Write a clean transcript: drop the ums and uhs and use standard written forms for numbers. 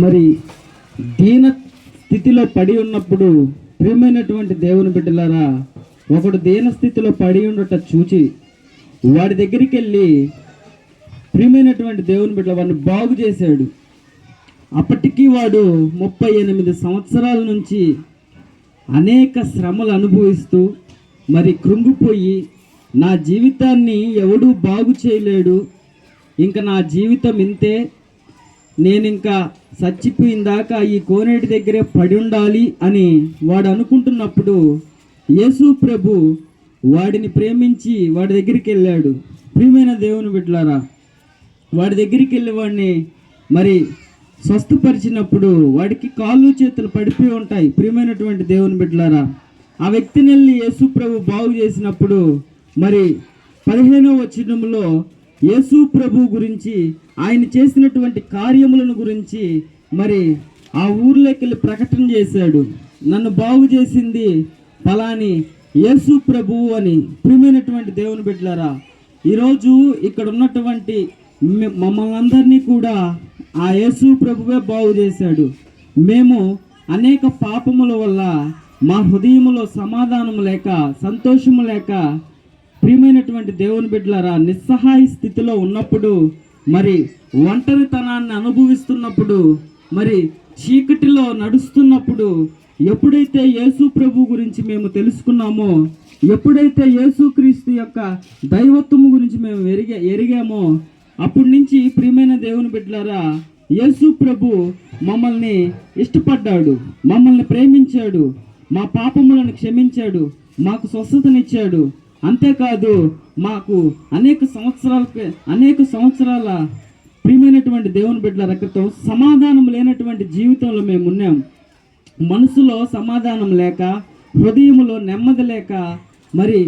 మరి దీన స్థితిలో పడి ఉన్నప్పుడు ప్రియమైనటువంటి దేవుని బిడ్డలారా, ఒకడు దీన స్థితిలో పడి ఉండట చూచి వాడి దగ్గరికి వెళ్ళి ప్రియమైనటువంటి దేవుని బిడ్డల వాడిని బాగు చేశాడు. అప్పటికీ వాడు 38 సంవత్సరాల నుంచి అనేక శ్రమలు అనుభవిస్తూ మరి కృంగిపోయి, నా జీవితాన్ని ఎవడూ బాగు చేయలేడు, ఇంకా నా జీవితం ఇంతే, నేను ఇంకా చచ్చిపోయిందాకా ఈ కోనేటి దగ్గరే పడి ఉండాలి అని వాడు అనుకుంటున్నప్పుడు యేసు ప్రభు వాడిని ప్రేమించి వాడి దగ్గరికి వెళ్ళాడు. ప్రియమైన దేవుని బిడ్డలారా, వాడి దగ్గరికి వెళ్ళి వాడిని మరి స్వస్థపరిచినప్పుడు వాడికి కాళ్ళు చేతులు పడిపోయి ఉంటాయి. ప్రియమైనటువంటి దేవుని బిడ్డలారా, ఆ వ్యక్తిని వెళ్ళి యేసు ప్రభు బాగు చేసినప్పుడు మరి 15వ వచనంలో యేసు ప్రభు గురించి, ఆయన చేసినటువంటి కార్యములను గురించి మరి ఆ ఊర్లోకి వెళ్ళి ప్రకటన చేశాడు. నన్ను బాగు చేసింది ఫలాని యేసు ప్రభువు అని. ప్రియమైనటువంటి దేవుని బిడ్డలారా, ఈరోజు ఇక్కడ ఉన్నటువంటి మమ్మల్ని అందరినీ కూడా ఆ యేసు ప్రభువే బాగు చేశాడు. మేము అనేక పాపముల వల్ల మా హృదయములో సమాధానం లేక, సంతోషము లేక, ప్రియమైనటువంటి దేవుని బిడ్డలారా, నిస్సహాయ స్థితిలో ఉన్నప్పుడు, మరి ఒంటరితనాన్ని అనుభవిస్తున్నప్పుడు, మరి చీకటిలో నడుస్తున్నప్పుడు, ఎప్పుడైతే యేసు ప్రభు గురించి మేము తెలుసుకున్నామో, ఎప్పుడైతే యేసుక్రీస్తు యొక్క దైవత్వము గురించి మేము ఎరిగామో, అప్పటి నుంచి ప్రియమైన దేవుని బిడ్డలారా, యేసు ప్రభు మమ్మల్ని ఇష్టపడ్డాడు, మమ్మల్ని ప్రేమించాడు, మా పాపములను క్షమించాడు, మాకు స్వస్థతనిచ్చాడు. అంతేకాదు, మాకు అనేక సంవత్సరాల ప్రియమైనటువంటి దేవుని బిడ్డల క్రితం సమాధానం లేనటువంటి జీవితంలో మేము ఉన్నాం. మనసులో సమాధానం లేక, హృదయంలో నెమ్మది లేక, మరి